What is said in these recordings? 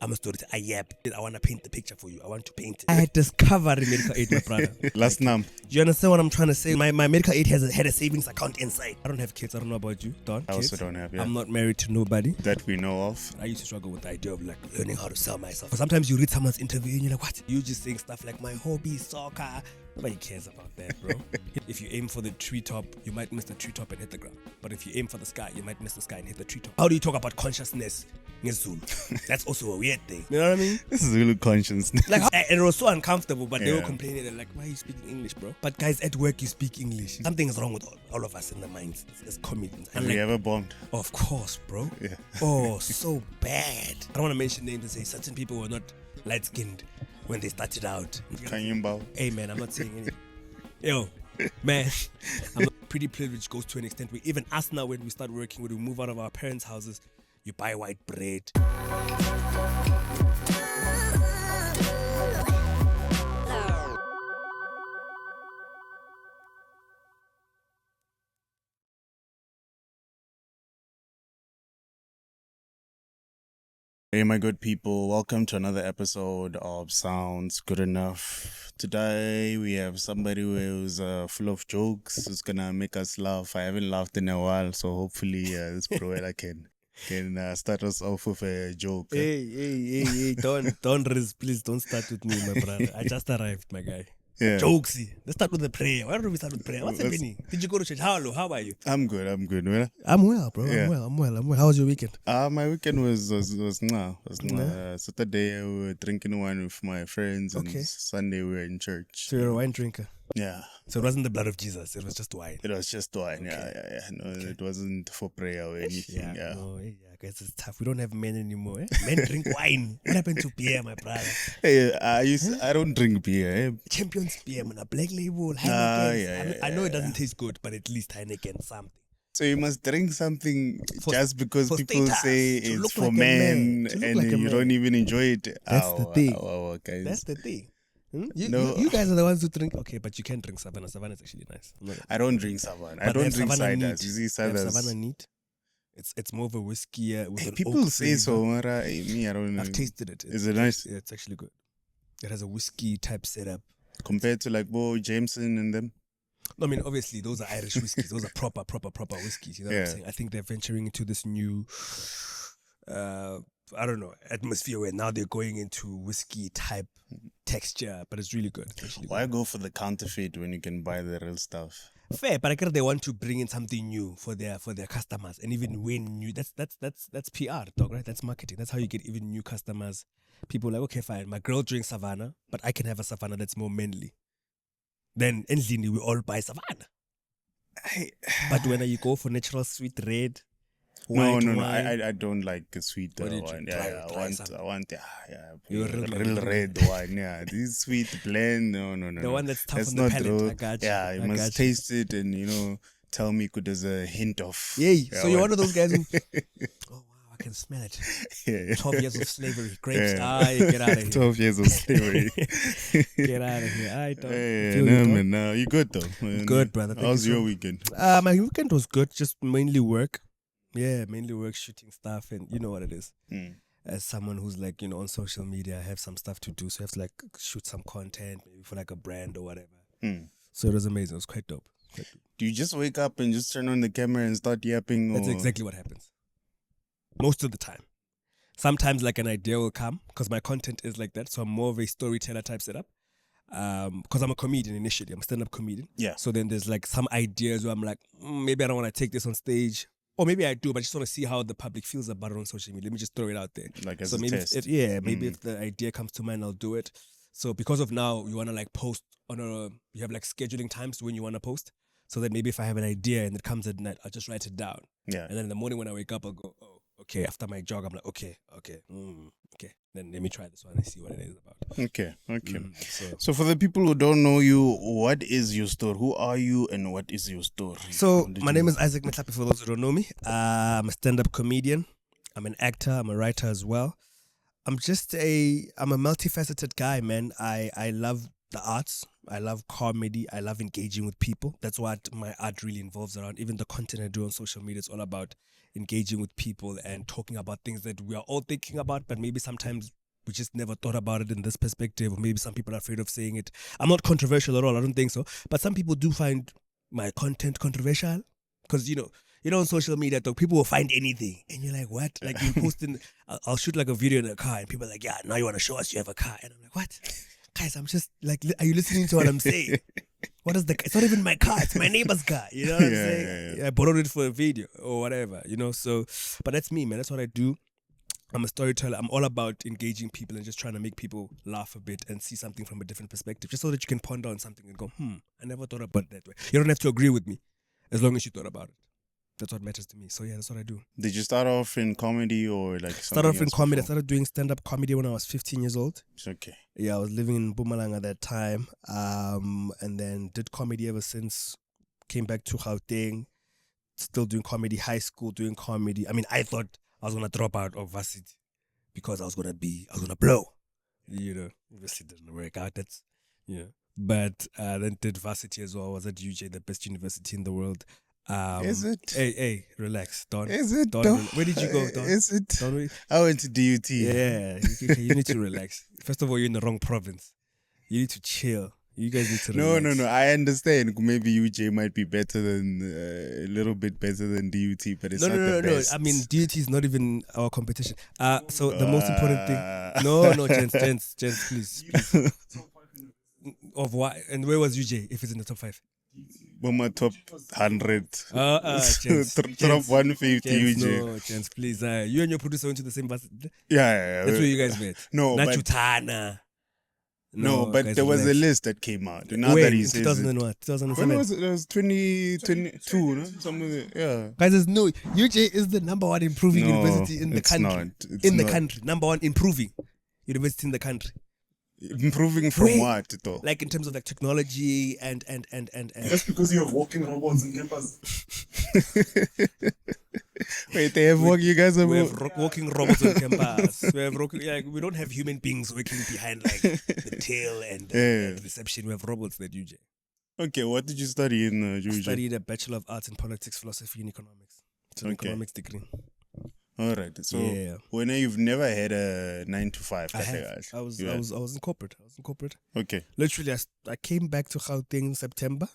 I'm a storyteller. I yap. I want to paint the picture for you. I want to paint it. I had discovered medical aid, my brother. Last name. Do you understand what I'm trying to say? My medical aid had a savings account inside. I don't have kids. I don't know about you, Don. I also don't have, yeah. I'm not married to nobody That we know of. I used to struggle with the idea of like learning how to sell myself. Sometimes you read someone's interview and you're like, what? You just saying stuff like my hobby is soccer. Nobody cares about that, bro. If you aim for the treetop, you might miss the treetop and hit the ground. But if you aim for the sky, you might miss the sky and hit the treetop. How do you talk about consciousness in Zulu? That's also a weird thing. You know what I mean? This is really conscious. Like, and it was so uncomfortable, but they were complaining. They're like, why are you speaking English, bro? But guys, at work, you speak English. Something is wrong with all of us in the minds as comedians. Have you ever bombed? Of course, bro. Yeah. Oh, so bad. I don't want to mention names and say certain people were not light-skinned when they started out. Kanyumba. Hey, man, I'm not saying anything. Yo, man, I'm pretty privileged goes to an extent where even us now, when we start working, when we move out of our parents' houses, you buy white bread. Hey, my good people, welcome to another episode of Sounds Good Enough. Today we have somebody who's full of jokes, who's gonna make us laugh. I haven't laughed in a while, so hopefully this Proela can start us off with a joke. Hey, please don't start with me, my brother. I just arrived, my guy. Yeah. Jokesy. Let's start with the prayer. Why don't we start with prayer? What's happening? Did you go to church? How are you? I'm good. Well, I'm well, bro. Yeah. I'm well. How was your weekend? my weekend was Saturday we were drinking wine with my friends, and Sunday we were in church. So you're a wine drinker? Yeah. So it wasn't the blood of Jesus, it was just wine. It was just wine. Yeah. No, it wasn't for prayer or anything. Yeah. No, guys, it's tough. We don't have men anymore. Men drink wine. What happened to beer, my brother? Hey, I don't drink beer. Champions beer, man. A black label, Heineken. I know it doesn't yeah. taste good, but at least Heineken something. So you must drink something just because for people status, say it's for men, and you don't even enjoy it. That's the thing. Guys. That's the thing. You guys are the ones who drink. Okay, but you can drink Savannah. Savannah is actually nice. I don't drink Savannah. I But don't they have drink Savannah ciders. neat. You see They have ciders. Savannah neat. It's more of a whiskey with an People oak say so, flavor. Mara. Me, I don't know. I've tasted it. Is it nice? Yeah, it's actually good. It has a whiskey type setup. Compared to like Bo Jameson and them? No, I mean, obviously, those are Irish whiskeys. Those are proper whiskeys. You know what I'm saying? I think they're venturing into this new, I don't know, atmosphere where now they're going into whiskey type texture, but it's really good. It's actually Why go for the counterfeit when you can buy the real stuff? fair, but I guess they want to bring in something new for their customers, and even when new, that's PR, dog, right? That's marketing. That's how you get even new customers. People are like, okay, fine, my girl drinks Savannah, but I can have a Savannah that's more manly. Then endlessly we all buy Savannah. But when you go for natural sweet red, white No. wine, I don't like the sweet What do you wine. drink? Yeah, Dry I want You're a real real man. red wine. Yeah, this sweet blend. No. the one that's tough That's on the not palate. real. I got you. Yeah, you I got must taste it and tell me there's a hint of. Yay. Yeah, So you're what- one of those guys who, oh wow, I can smell it. Yeah. 12 years of slavery. Grapes. Yeah. Aye, get out of here. 12 years of slavery. Get out of here. I don't Hey, feel no, you, dog. man, no, you good though. Man. Good, brother. Thank How's you so your much. weekend? My weekend was good. Just mainly work. Yeah, mainly work, shooting stuff, and you know what it is. As someone who's like, on social media, I have some stuff to do, so I have to like shoot some content, maybe for like a brand or whatever. So it was amazing. It was quite dope. Do you just wake up and just turn on the camera and start yapping? That's or? exactly what happens. Most of the time. Sometimes like an idea will come because my content is like that. So I'm more of a storyteller type setup. Because I'm a comedian initially. I'm a stand-up comedian. Yeah. So then there's like some ideas where I'm like, maybe I don't want to take this on stage. Or maybe I do, but I just want to see how the public feels about it on social media. Let me just throw it out there. Like as So a maybe test. maybe if the idea comes to mind, I'll do it. So because of now, you want to like post you have like scheduling times when you want to post. So that maybe if I have an idea and it comes at night, I'll just write it down. Yeah. And then in the morning when I wake up, I'll go, oh, okay. After my jog, I'm like, okay. Then let me try this one and see what it is about. Okay. So So for the people who don't know you, what is your story? Who are you and what is your story? my name is Isaac Metlapi, for those who don't know me. I'm a stand-up comedian. I'm an actor. I'm a writer as well. I'm a multifaceted guy, man. I love the arts. I love comedy. I love engaging with people. That's what my art really involves around. Even the content I do on social media, it's all about engaging with people and talking about things that we are all thinking about, but maybe sometimes we just never thought about it in this perspective, or maybe some people are afraid of saying it. I'm not controversial at all. I don't think so. But some people do find my content controversial because, on social media, though, people will find anything. And you're like, what? Like, you posting, I'll shoot like a video in a car and people are like, yeah, now you want to show us you have a car. And I'm like, what? Guys, I'm just like, are you listening to what I'm saying? What is it's not even my car, it's my neighbor's car. You know what I'm saying? Yeah, I borrowed it for a video or whatever, so, but that's me, man. That's what I do. I'm a storyteller. I'm all about engaging people and just trying to make people laugh a bit and see something from a different perspective, just so that you can ponder on something and go, I never thought about it that way. You don't have to agree with me as long as you thought about it. That's what matters to me. So yeah, that's what I do. Did you start off in comedy or like Started off in comedy. I started doing stand-up comedy when I was 15 years old. It's okay. Yeah, I was living in Mpumalanga at that time. And then did comedy ever since. Came back to Gauteng. Still doing comedy. High school doing comedy. I mean, I thought I was gonna drop out of varsity because I was gonna blow. Obviously it didn't work out. But then did varsity as well. I was at UJ, the best university in the world. Is it? Hey, relax, Don. Is it? Don, where did you go, Don? Is it? Don, I went to DUT. Yeah, you need to relax. First of all, you're in the wrong province. You need to chill. You guys need to relax. No. I understand. Maybe UJ might be better than a little bit better than DUT, but it's not the best. No. I mean, DUT is not even our competition. So the most important thing. No, gents, please. Of what? And where was UJ? If it's in the top 5. My top 100. Gents, top 150 gents, UJ. No, gents, please. You and your producer went to the same bus. Yeah. That's where you guys met. No, Nachutana. No, but guys, there was relax. a list that came out. Now When? that he In says 2007. when was it? It was 2022, no? Something, yeah. Guys, there's no UJ is the number one improving university in the country. The country, number one improving university in the country. Improving from what though? Like in terms of like technology and. That's because you have walking robots in campus. Wait, they have walking. You guys have we have walking robots on campus. We don't have human beings working behind like the tail and the reception. We have robots that UJ. Okay, what did you study in UJ? I studied a Bachelor of Arts in Politics, Philosophy, and Economics. It's an economics degree. All right. So when you've never had a 9 to 5, I was in corporate. Okay. Literally, I came back to Gauteng in September.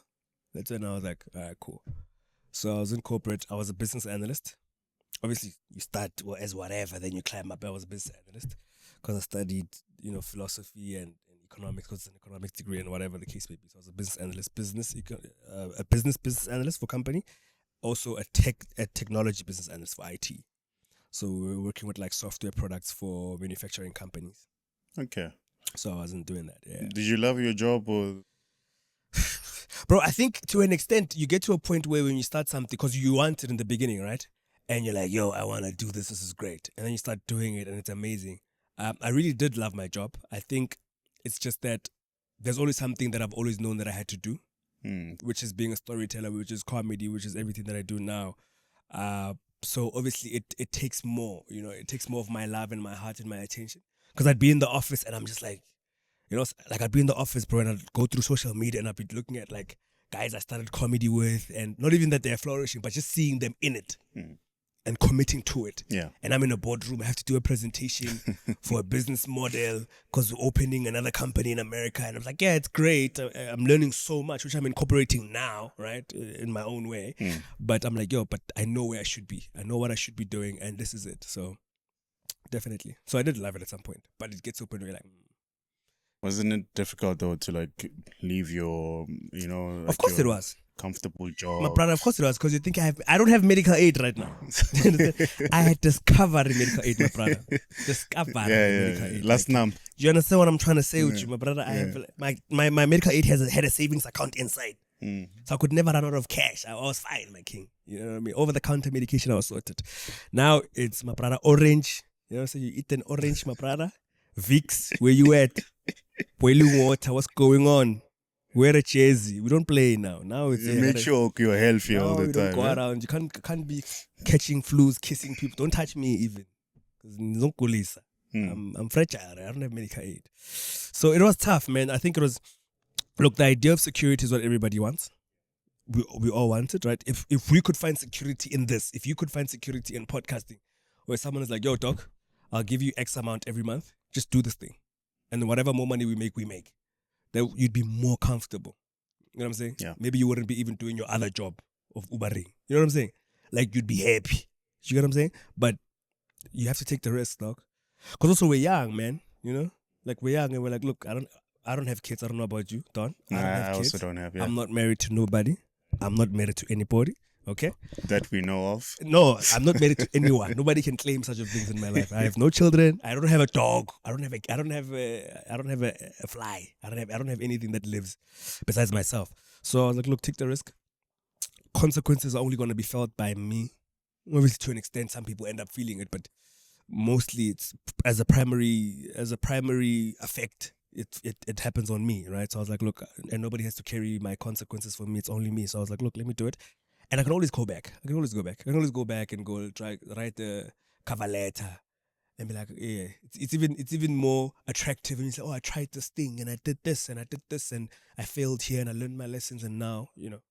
That's when I was like, all right, cool. So I was in corporate. I was a business analyst. Obviously, you start as whatever, then you climb up. I was a business analyst because I studied, philosophy and economics because it's an economics degree and whatever the case may be. So I was a business analyst, business analyst for company, also a technology business analyst for IT. So we were working with like software products for manufacturing companies. Okay. So I wasn't doing that. Yeah. Did you love your job or? Bro, I think to an extent you get to a point where when you start something, because you want it in the beginning, right? And you're like, yo, I want to do this. This is great. And then you start doing it and it's amazing. I really did love my job. I think it's just that there's always something that I've always known that I had to do, which is being a storyteller, which is comedy, which is everything that I do now. So obviously it takes more, it takes more of my love and my heart and my attention. Because I'd be in the office and I'm just like, I'd be in the office, bro, and I'd go through social media and I'd be looking at like guys I started comedy with, and not even that they're flourishing, but just seeing them in it and committing to it. Yeah. And I'm in a boardroom, I have to do a presentation for a business model because we're opening another company in America. And I'm like, yeah, it's great. I'm learning so much, which I'm incorporating now, right, in my own way. But I'm like, but I know where I should be. I know what I should be doing, and this is it. So definitely. So I did love it at some point, but it gets open where you're like, Wasn't it difficult though to like leave your, like of course it was. Comfortable job? My brother, of course it was, because you think I don't have medical aid right now. I had discovered medical aid, my brother. Medical aid. Last number. Do you understand what I'm trying to say with you, my brother? I have my medical aid had a savings account inside. So I could never run out of cash. I was fine, my king. You know what I mean? Over the counter medication, I was sorted. Now it's, my brother, orange. So you eat an orange, my brother. Vicks, where you at? Boiling water, what's going on? Wear a jersey. We don't play now. Now it's make sure you're healthy all the time. Don't go around. You can't be catching flus, kissing people. Don't touch me even. I'm fragile. I don't have medical aid. So it was tough, man. I think it was Look, the idea of security is what everybody wants. We all want it, right? If we could find security in this, if you could find security in podcasting, where someone is like, yo, doc, I'll give you X amount every month, just do this thing. And then whatever more money we make, then you'd be more comfortable. You know what I'm saying? Yeah. Maybe you wouldn't be even doing your other job of Ubering. You know what I'm saying? Like, you'd be happy. You get what I'm saying? But you have to take the risk, dog. Because also we're young, man. You know? Like, we're young and we're like, look, I don't have kids. I don't know about you, Don. I don't have I kids. also don't have, yeah. I'm not married to nobody. I'm not married to anybody. Okay? That we know of. No, I'm not married to anyone. Nobody can claim such a things in my life. I have no children. I don't have a dog. I don't have a fly. I don't have anything that lives besides myself. So I was like, look, take the risk. Consequences are only going to be felt by me. Obviously, to an extent, some people end up feeling it, but mostly it's as a primary effect. It happens on me, right? So I was like, look, and nobody has to carry my consequences for me. It's only me. So I was like, look, let me do it. And I can always go back. I can always go back and go write the cover letter and be like, yeah, it's even more attractive. And you say, oh, I tried this thing and I did this and I failed here and I learned my lessons and now, you know.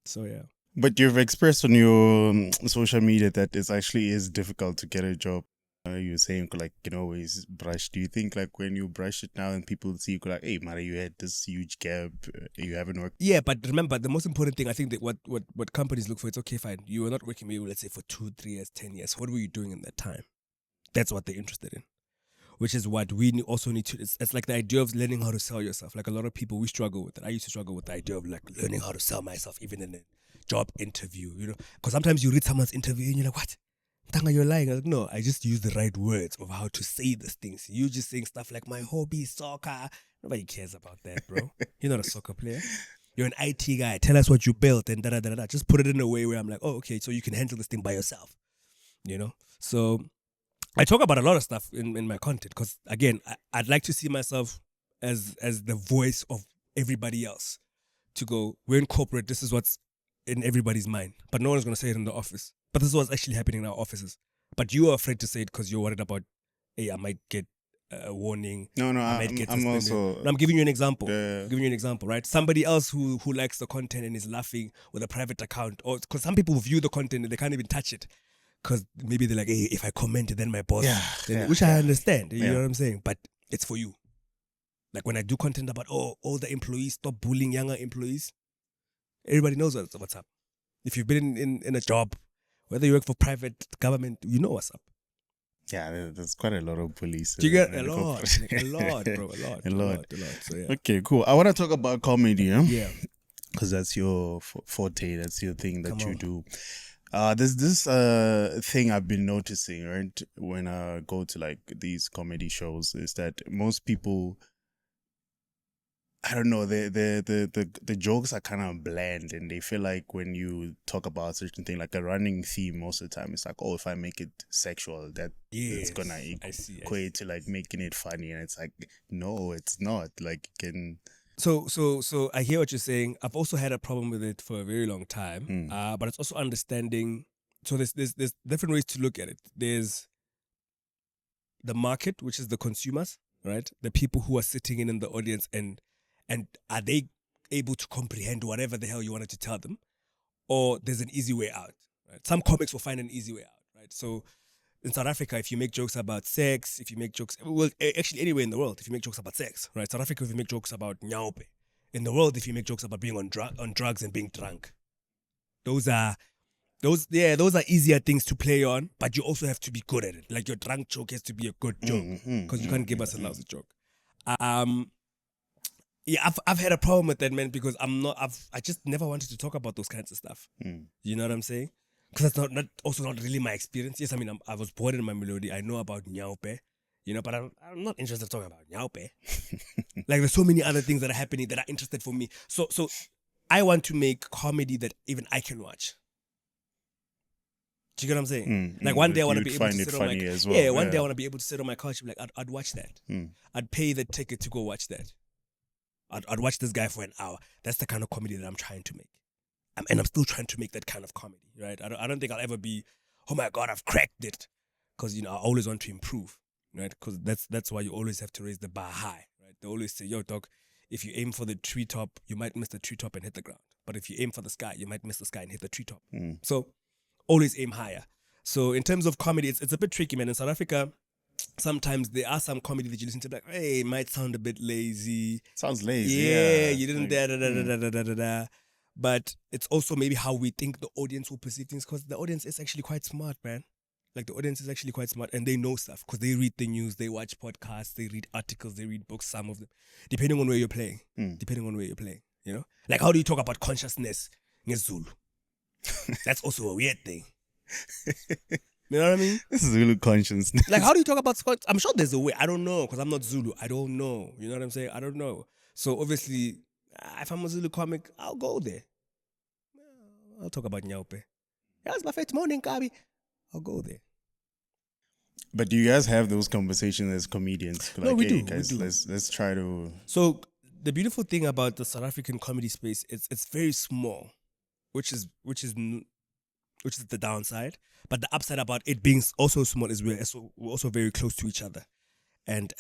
So yeah. But you've expressed on your social media that it actually is difficult to get a job. You're saying like, you know, always brush. Do you think like when you brush it now and people see you like, hey, Mara, you had this huge gap, you haven't worked? Yeah, but remember, the most important thing, I think that what companies look for, it's okay, fine. You were not working maybe, let's say, for 2, 3 years, 10 years. What were you doing in that time? That's what they're interested in. Which is what we also need to, it's like the idea of learning how to sell yourself. Like a lot of people, we struggle with it. I used to struggle with the idea of like learning how to sell myself, even in a job interview, you know? Because sometimes you read someone's interview and you're like, what? Tanga, you're lying. I was like, no, I just use the right words of how to say these things. You just saying stuff like, my hobby is soccer. Nobody cares about that, bro. You're not a soccer player. You're an IT guy. Tell us what you built and da-da-da-da. Just put it in a way where I'm like, oh, okay, so you can handle this thing by yourself, you know? So I talk about a lot of stuff in my content because, again, I'd like to see myself as the voice of everybody else to go, we're in corporate, this is what's in everybody's mind, but no one's going to say it in the office. But this is what's actually happening in our offices. But you are afraid to say it because you're worried about, hey, I might get a warning. No, I might get I'm suspended. also... And I'm giving you an example. Right? Somebody else who likes the content and is laughing with a private account, or because some people view the content and they can't even touch it. Because maybe they're like, hey, if I comment, then my boss, which I understand, you know what I'm saying? But it's for you. Like when I do content about, all the employees, stop bullying younger employees, everybody knows what's up. If you've been in a job, whether you work for private, government, you know what's up. Yeah, there's quite a lot of police. You get a lot, bro, a lot. So yeah. Okay, cool. I want to talk about comedy, Yeah. Because that's your forte, that's your thing that you do. There's this thing I've been noticing, right, when I go to like these comedy shows, is that most people, I don't know, the jokes are kind of bland, and they feel like when you talk about a certain thing, like a running theme most of the time, it's like, oh, if I make it sexual, it's gonna equate to like making it funny, and it's like, no, it's not. Like, you can... So I hear what you're saying. I've also had a problem with it for a very long time. But it's also understanding. So there's different ways to look at it. There's the market, which is the consumers, right? The people who are sitting in the audience, and are they able to comprehend whatever the hell you wanted to tell them? Or there's an easy way out, right? Some comics will find an easy way out, right? So in South Africa, if you make jokes about sex, if you make jokes, well, actually anywhere in the world, if you make jokes about sex, right? South Africa, if you make jokes about nyaupe. In the world, if you make jokes about being on drugs and being drunk. Those are easier things to play on, but you also have to be good at it. Like your drunk joke has to be a good joke because you can't give us a lousy joke. Yeah, I've had a problem with that, man, because I just never wanted to talk about those kinds of stuff. You know what I'm saying? Because that's not really my experience. Yes, I mean, I was born in my melody. I know about nyaupe, you know, but I'm not interested in talking about nyaupe. Like, there's so many other things that are happening that are interested for me. So I want to make comedy that even I can watch. Do you get what I'm saying? Like one day I want to be able to sit on my couch. Well. Yeah, one day I want to be able to sit on my couch and be like, I'd watch that. I'd pay the ticket to go watch that. I'd watch this guy for an hour. That's the kind of comedy that I'm trying to make. And I'm still trying to make that kind of comedy, right? I don't think I'll ever be, oh my God, I've cracked it. Because, you know, I always want to improve, right? Because that's why you always have to raise the bar high, right? They always say, yo, dog, If you aim for the treetop, you might miss the treetop and hit the ground. But if you aim for the sky, you might miss the sky and hit the treetop. So always aim higher. So in terms of comedy, it's a bit tricky, man. In South Africa, sometimes there are some comedy that you listen to, like, hey, it might sound a bit lazy. Sounds lazy. Yeah, Yeah, you didn't da. But it's also maybe how we think the audience will perceive things, because the audience is actually quite smart, man. Like, the audience is actually quite smart, and they know stuff because they read the news, they watch podcasts, they read articles, they read books, some of them, depending on where you're playing. You know? Like, how do you talk about consciousness in Zulu? That's also a weird thing. You know what I mean? This is Zulu consciousness. Like, how do you talk about Scott? I'm sure there's a way. I don't know, because I'm not Zulu. I don't know. You know what I'm saying? I don't know. So obviously, if I'm a Zulu comic, I'll go there. I'll talk about Nyaupe. Yeah, it's my first morning, Kabi. I'll go there. But do you guys have those conversations as comedians? Like, No, we hey, do. guys, We do. let's try to. So the beautiful thing about the South African comedy space, it's very small, which is the downside. But the upside about it being also small is we're also very close to each other, and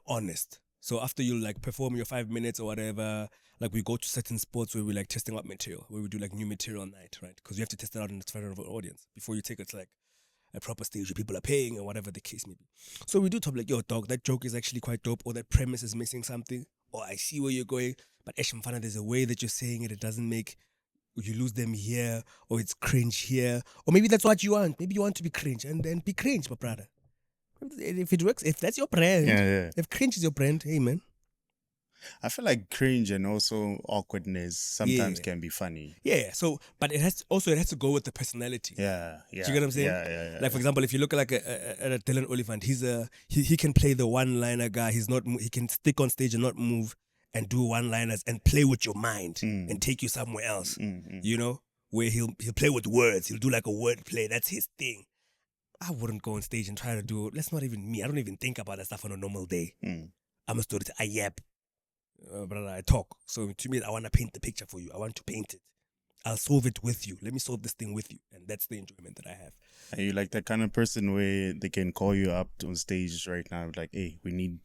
honest. So after you like perform your 5 minutes or whatever, like we go to certain spots where we like testing out material, where we do like new material night, right? Because you have to test it out in front of an audience before you take it to like a proper stage where people are paying or whatever the case may be. So we do talk like, yo, dog, that joke is actually quite dope, or that premise is missing something, or I see where you're going, but Eshmfana, there's a way that you're saying it, it doesn't make, you lose them here, or it's cringe here, or maybe that's what you want. Maybe you want to be cringe, and then be cringe, my brother. If it works, if that's your brand, Yeah. if cringe is your brand, hey man. I feel like cringe and also awkwardness sometimes Yeah. can be funny. Yeah, so, but it has to go with the personality. Yeah. Do you get what I'm saying? Yeah. Like, for example, if you look at like a Dylan Oliphant, he can play the one-liner guy. He can stick on stage and not move and do one-liners and play with your mind and take you somewhere else. You know, where he'll play with words. He'll do like a word play. That's his thing. I wouldn't go on stage and try to do. That's not even me. I don't even think about that stuff on a normal day. I'm a storyteller. I yap, brother. I talk. So to me, I want to paint the picture for you. I want to paint it. I'll solve it with you. Let me solve this thing with you. And that's the enjoyment that I have. Are you like that kind of person where they can call you up on stage right now, like, hey, we need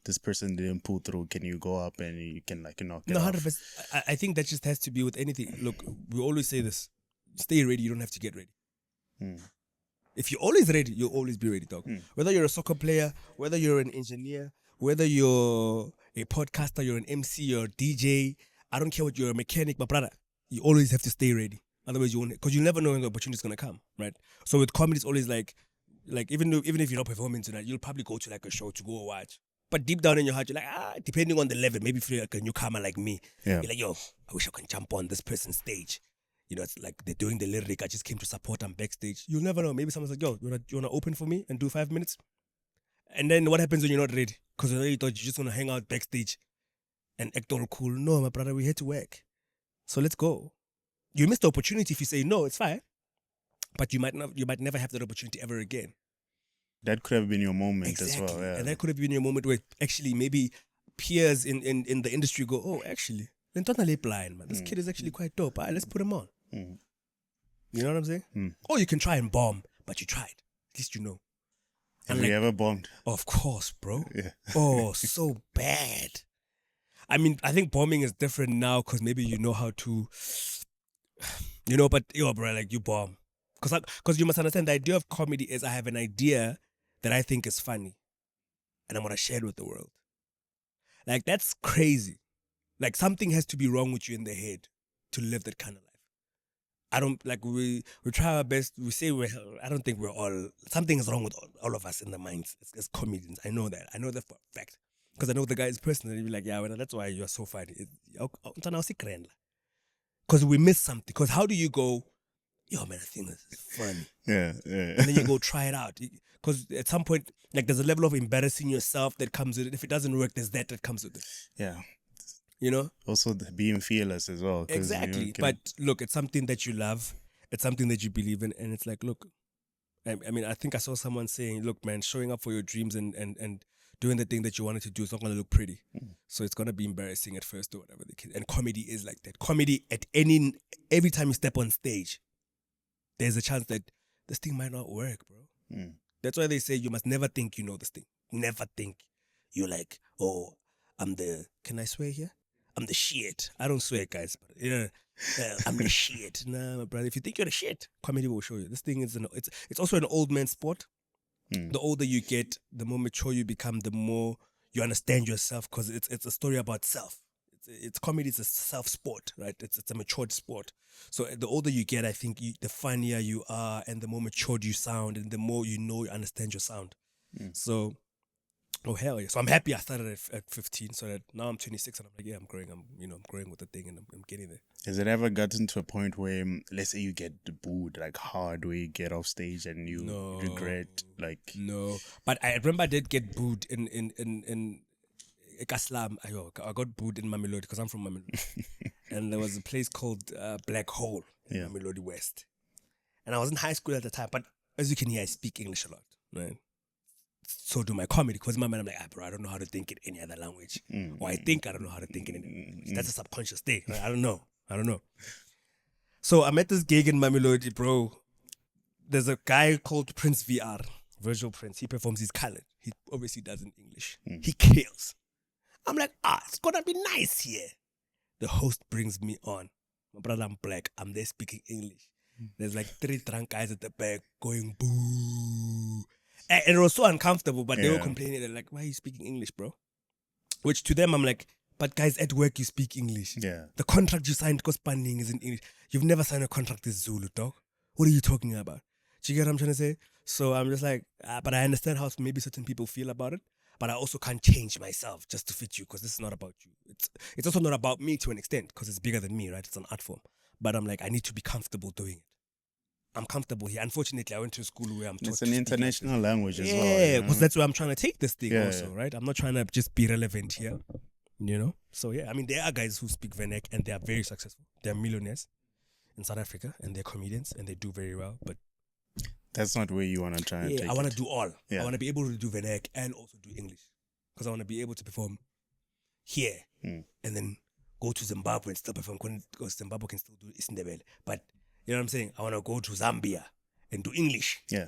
this person didn't pull through. Can you go up and you can like knock it No, off? 100%. I think that just has to be with anything. Look, we always say this: stay ready. You don't have to get ready. If you're always ready, you'll always be ready, dog. Whether you're a soccer player, whether you're an engineer, whether you're a podcaster, you're an MC, you're a DJ. I don't care what you're a mechanic, my brother. You always have to stay ready. Otherwise, you won't, because you never know when the opportunity is gonna come, right? So with comedy, it's always like even if you're not performing tonight, you'll probably go to like a show to go watch. But deep down in your heart, you're like, depending on the level, maybe if you're like a newcomer like me, you're like, yo, I wish I can jump on this person's stage. You know, it's like they're doing the lyric. I just came to support them backstage. You'll never know. Maybe someone's like, yo, you wanna open for me and do 5 minutes? And then what happens when you're not ready? Because you thought you're just gonna hang out backstage and act all cool. No, my brother, we're here to work. So let's go. You missed the opportunity if you say no, it's fine. But you might never have that opportunity ever again. That could have been your moment Exactly. as well. Yeah. And that could have been your moment where actually maybe peers in the industry go, oh, actually, Lentona blind, man. This kid is actually quite dope. All right, let's put him on. You know what I'm saying? Or you can try and bomb, but you tried. At least you know. Have you ever bombed? Of course, bro. Yeah. Oh, so bad. I mean, I think bombing is different now because maybe you know how to, but yo, bro, like you bomb. Because you must understand the idea of comedy is I have an idea that I think is funny and I'm going to share it with the world. Like, that's crazy. Like, something has to be wrong with you in the head to live that kind of life. I don't, like, we try our best. We say I don't think we're all, something is wrong with all of us in the minds as comedians. I know that. I know that for a fact. Because I know the guys personally. Be like, yeah, well, that's why you're so funny. Because we miss something. Because how do you go, yo, man, I think this is funny. Yeah. And then you go try it out. Because at some point, like, there's a level of embarrassing yourself that comes with it. If it doesn't work, there's that comes with it. Yeah. You know? Also being fearless as well. Exactly. But look, it's something that you love. It's something that you believe in. And it's like, look, I mean, I think I saw someone saying, look, man, showing up for your dreams and doing the thing that you wanted to do is not going to look pretty. So it's going to be embarrassing at first or whatever the case. And comedy is like that. Comedy every time you step on stage, there's a chance that this thing might not work, bro. That's why they say you must never think you know this thing. Never think you're like, oh, can I swear here? I'm the shit. I don't swear, guys. But, I'm the shit. Nah, my brother. If you think you're the shit, comedy will show you. This thing is it's also an old man sport. The older you get, the more mature you become, the more you understand yourself, because it's a story about self. It's comedy. It's a self sport, right? It's a matured sport. So the older you get, I think the funnier you are, and the more matured you sound, and the more you understand your sound. So. Oh hell yeah! So I'm happy I started at 15, so that now I'm 26 and I'm like, yeah, I'm growing. I'm growing with the thing, and I'm getting there. Has it ever gotten to a point where, let's say, you get booed like hard, where you get off stage and you regret like? No, but I remember I did get booed in Kaslam. I got booed in Mamelodi because I'm from Mamelodi, and there was a place called Black Hole in Mamelodi West, and I was in high school at the time. But as you can hear, I speak English a lot, right? So do my comedy, because in my mind I'm like, bro, I don't know how to think in any other language, or I think I don't know how to think in any other language. That's a subconscious thing. Right? I don't know. So I'm at this gig in Mamelodi, bro. There's a guy called Prince VR, Virtual Prince. He performs his talent. He obviously does in English. He kills. I'm like, it's gonna be nice here. The host brings me on. My brother, I'm black. I'm there speaking English. There's like 3 drunk guys at the back going boo. And it was so uncomfortable, but they were complaining. They're like, why are you speaking English, bro? Which to them, I'm like, but guys, at work, you speak English. Yeah. The contract you signed, because funding is in English. You've never signed a contract with Zulu, dog. What are you talking about? Do you get what I'm trying to say? So I'm just like, but I understand how maybe certain people feel about it. But I also can't change myself just to fit you, because this is not about you. It's also not about me to an extent, because it's bigger than me, right? It's an art form. But I'm like, I need to be comfortable doing it. I'm comfortable here. Unfortunately, I went to a school where I'm taught it's an international language as well. Yeah, because that's where I'm trying to take this thing also, right? I'm not trying to just be relevant here, So yeah, I mean, there are guys who speak Vernac and they are very successful. They're millionaires in South Africa and they're comedians and they do very well. But that's not where you want to try and take I want it. to do all. Yeah. I want to be able to do Vernac and also do English, because I want to be able to perform here and then go to Zimbabwe and still perform, because Zimbabwe can still do Isindebele. But you know what I'm saying? I want to go to Zambia and do English. Yeah.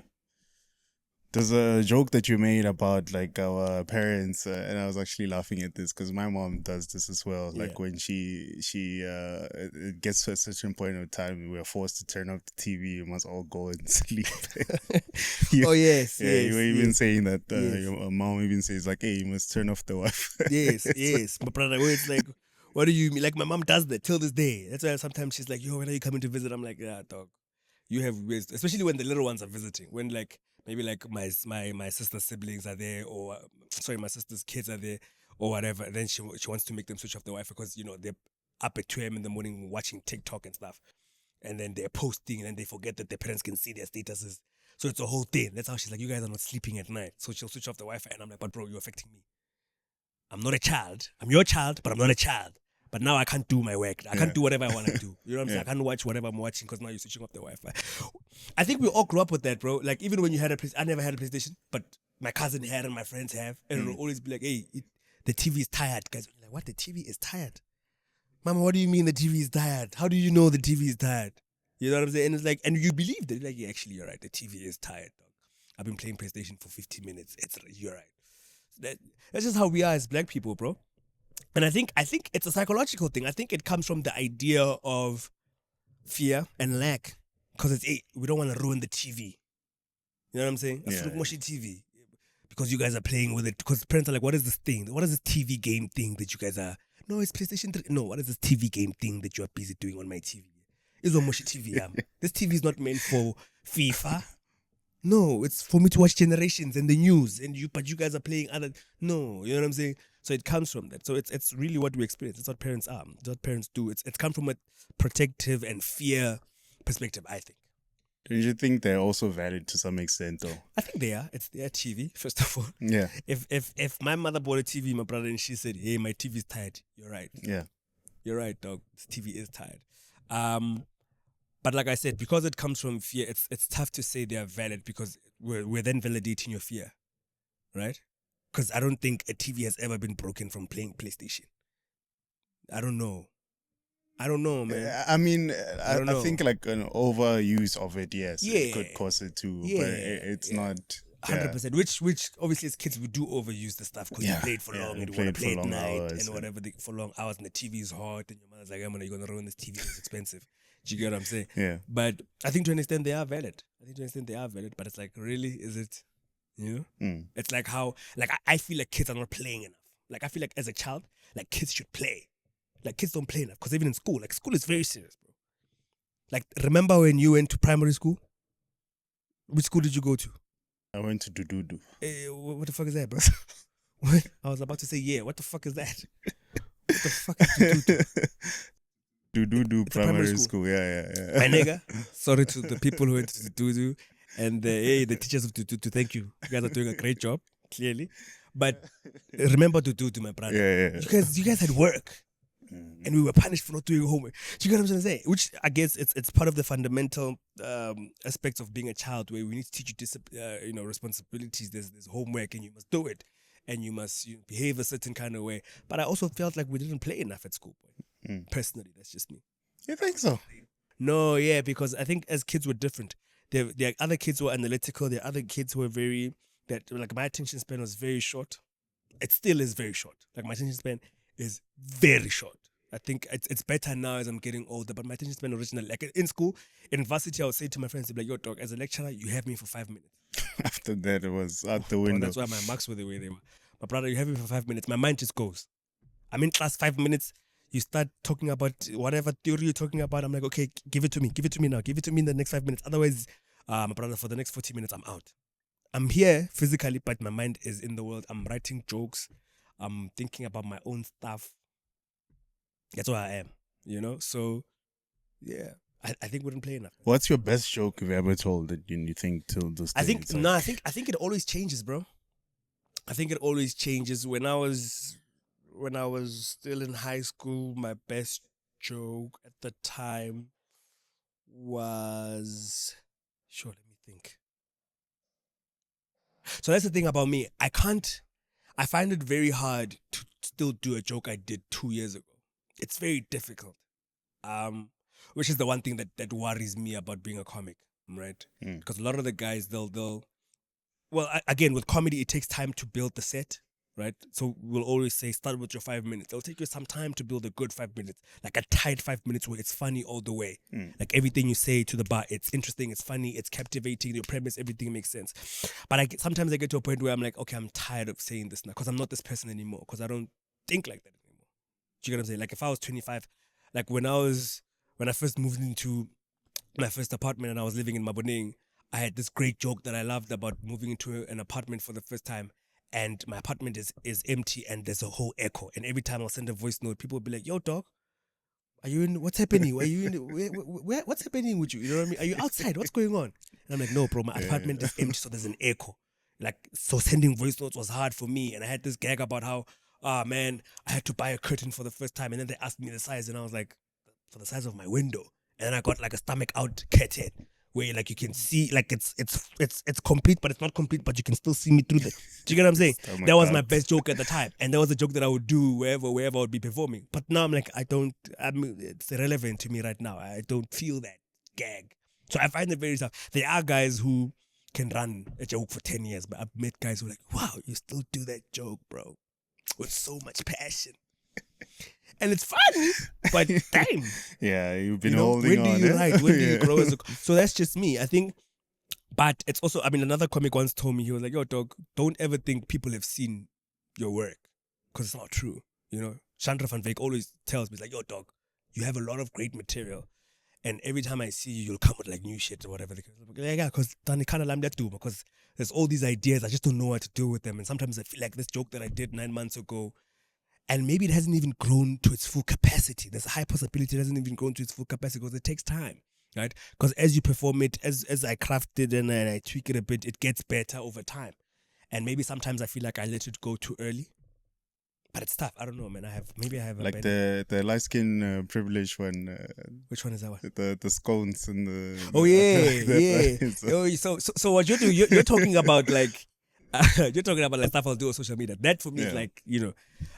There's a joke that you made about like our parents, and I was actually laughing at this because my mom does this as well. Like when she it gets to a certain point of time, we're forced to turn off the TV. You must all go and sleep. Oh yes, yeah. Yes, you were even saying that. Your mom even says like, "Hey, you must turn off the Wi-Fi." Yes. My brother, it's like, what do you mean? Like my mom does that till this day. That's why sometimes she's like, "Yo, when are you coming to visit?" I'm like, "Yeah, dog, you have wisdom." Especially when the little ones are visiting. When like maybe like my sister's siblings are there, or my sister's kids are there, or whatever. And then she wants to make them switch off the Wi-Fi because they're up at 2 a.m. in the morning watching TikTok and stuff, and then they're posting, and then they forget that their parents can see their statuses. So it's a whole thing. That's how she's like, "You guys are not sleeping at night," so she'll switch off the Wi-Fi, and I'm like, "But bro, you're affecting me. I'm not a child. I'm your child, but I'm not a child. But now I can't do my work. I can't do whatever I want to do. You know what I'm saying? I can't watch whatever I'm watching because now you're switching off the Wi-Fi." I think we all grew up with that, bro. Like even when you had I never had a PlayStation, but my cousin had and my friends have. And it'll always be like, "Hey, the TV is tired." Guys, like, what? The TV is tired? Mama, what do you mean the TV is tired? How do you know the TV is tired? You know what I'm saying? And it's like, and you believe that. Like, yeah, actually, you're right. The TV is tired, dog. I've been playing PlayStation for 15 minutes. You're right. That's just how we are as black people, bro. And I think it's a psychological thing. I think it comes from the idea of fear and lack, because we don't want to ruin the TV. You know what I'm saying? Mushy TV, because you guys are playing with it. Because parents are like, "What is this thing? What is this TV game thing that you guys are?" No, it's PlayStation 3. No, what is this TV game thing that you are busy doing on my TV? It's on mushy TV. This TV is not meant for FIFA. No, it's for me to watch Generations and the news, but you guys are playing other. No, you know what I'm saying? So it comes from that. So it's really what we experience. It's what parents are. It's what parents do. It's come from a protective and fear perspective, I think. Don't you think they're also valid to some extent, though? I think they are. It's their TV, first of all. Yeah. If my mother bought a TV, my brother, and she said, "Hey, my TV is tired," you're right. Yeah. You're right, dog. This TV is tired. But like I said, because it comes from fear, it's tough to say they are valid, because we're then validating your fear, right? Because I don't think a TV has ever been broken from playing PlayStation. I don't know, man. I mean, I think like an overuse of it, yes, it could cause it too. Yeah, but it's not. 100%. Which obviously as kids we do overuse the stuff because you played for long and you want to play at night and whatever for long hours and the TV is hot and your mother's like, "I'm gonna ruin this TV. It's expensive." Do you get what I'm saying? Yeah. But I think to an extent they are valid. But it's like, really, is it? You know? It's like how I feel like kids are not playing enough. Like I feel like as a child, like kids should play. Like kids don't play enough because even in school, like school is very serious, bro. Like remember when you went to primary school? Which school did you go to? I went to Dududu. What the fuck is that, bro? What? I was about to say, yeah. What the fuck is that? What the fuck is Dududu primary school. Yeah. My nigga. Sorry to the people who went to Dududu and the teachers of Dududu. Thank you. You guys are doing a great job, clearly. But remember Dududu, my brother. Yeah. You guys had work. And we were punished for not doing homework. Do you get what I'm trying to say? Which I guess it's part of the fundamental aspects of being a child, where we need to teach you responsibilities. There's homework, and you must do it, and you must behave a certain kind of way. But I also felt like we didn't play enough at school. Personally, that's just me. You think so? No, yeah, because I think as kids we're different. There are other kids who are analytical. There are other kids who are like my attention span was very short. It still is very short. Like my attention span is very short. I think it's better now as I'm getting older, but my attention span originally, like in school, in varsity, I would say to my friends, like, "Yo, dog, as a lecturer, you have me for 5 minutes." After that, it was out the window. That's why my marks were the way they were. My brother, you have me for 5 minutes. My mind just goes. I'm in class 5 minutes. You start talking about whatever theory you're talking about. I'm like, okay, give it to me now. Give it to me in the next 5 minutes. Otherwise, my brother, for the next 40 minutes, I'm out. I'm here physically, but my mind is in the world. I'm writing jokes. I'm thinking about my own stuff. That's where I am, So, yeah, I think we didn't play enough. What's your best joke you've ever told that you think till this day? I think it always changes, bro. I think it always changes. When I was still in high school, my best joke at the time was, let me think. So that's the thing about me. I find it very hard to still do a joke I did 2 years ago. It's very difficult, which is the one thing that worries me about being a comic, right? Because a lot of the guys, again, with comedy, it takes time to build the set, right? So we'll always say, start with your 5 minutes. It'll take you some time to build a good 5 minutes, like a tight 5 minutes where it's funny all the way. Like everything you say to the bar, it's interesting, it's funny, it's captivating, your premise, everything makes sense. But sometimes I get to a point where I'm like, okay, I'm tired of saying this now because I'm not this person anymore, because I don't think like that anymore. Do you get what I'm saying? Like if I was 25, like when I first moved into my first apartment and I was living in Maboneng, I had this great joke that I loved about moving into an apartment for the first time, and my apartment is empty and there's a whole echo. And every time I'll send a voice note, people will be like, "Yo, dog, are you in? What's happening? Are you in? What's happening with you? You know what I mean? Are you outside? What's going on?" And I'm like, "No, bro, my apartment is empty, so there's an echo." Like, so sending voice notes was hard for me, and I had this gag about how, man, I had to buy a curtain for the first time, and then they asked me the size, and I was like, for the size of my window. And then I got like a stomach out curtain where like you can see, like it's complete, but it's not complete, but you can still see me through the. Do you get what I'm saying? That was my best joke at the time, and that was a joke that I would do wherever I would be performing. But now I'm like, it's irrelevant to me right now. I don't feel that gag, so I find it very tough. There are guys who can run a joke for 10 years, but I've met guys who are like, wow, you still do that joke, bro, with so much passion. And it's funny, but damn. Yeah, you've been holding on. When do you write? When do you grow as a... So that's just me, I think. But it's also, another comic once told me, he was like, "Yo, dog, don't ever think people have seen your work, because it's not true." Chandra van Veek always tells me, like, "Yo, dog, you have a lot of great material. And every time I see you, you'll come with like new shit or whatever." Yeah, because because there's all these ideas. I just don't know what to do with them. And sometimes I feel like this joke that I did 9 months ago, and maybe it hasn't even grown to its full capacity. There's a high possibility it hasn't even grown to its full capacity because it takes time, right? Because as you perform it, as I craft it and I tweak it a bit, it gets better over time. And maybe sometimes I feel like I let it go too early. But it's tough. I don't know, man. I have like the light skin privilege one. Which one is that one? The scones and the. Oh yeah. So what you're doing? You're talking about like. You're talking about like stuff I'll do on social media. That for me is like,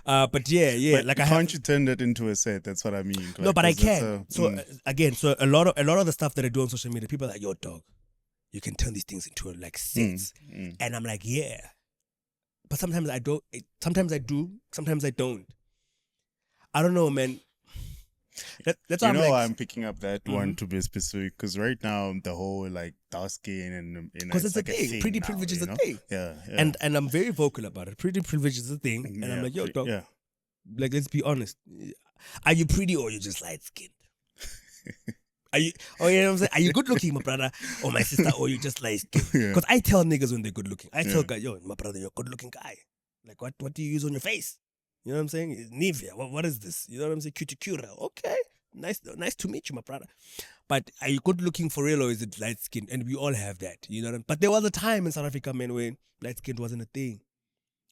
but yeah. But like can't you turn that into a set? That's what I mean. No, but I can. So again, a lot of the stuff that I do on social media, people are like, "Yo, dog, You can turn these things into like sets. And I'm like, yeah. But sometimes I don't. Sometimes I do. Sometimes I don't. I don't know, man. That's why You I'm know, like, I'm picking up that one to be specific because right now the whole like dark skin and because it's like a thing. Pretty now, privilege is you a know? thing. Yeah. And I'm very vocal about it. Pretty privilege is a thing. And I'm like, yo, dog. Yeah. Like, let's be honest. Are you pretty or you just light skinned? Are you? Oh, you know what I'm saying? Are you good looking, my brother or my sister, or you just light skinned? Yeah. Because I tell niggas when they're good looking. I tell guys, yo, my brother, you're a good looking guy. Like, what do you use on your face? You know what I'm saying? It's Nivea. What is this? You know what I'm saying? Cuticura. Okay. Nice to meet you, my brother. But are you good looking for real or is it light skin? And we all have that. You know what I mean? But there was a time in South Africa, man, where light skin wasn't a thing.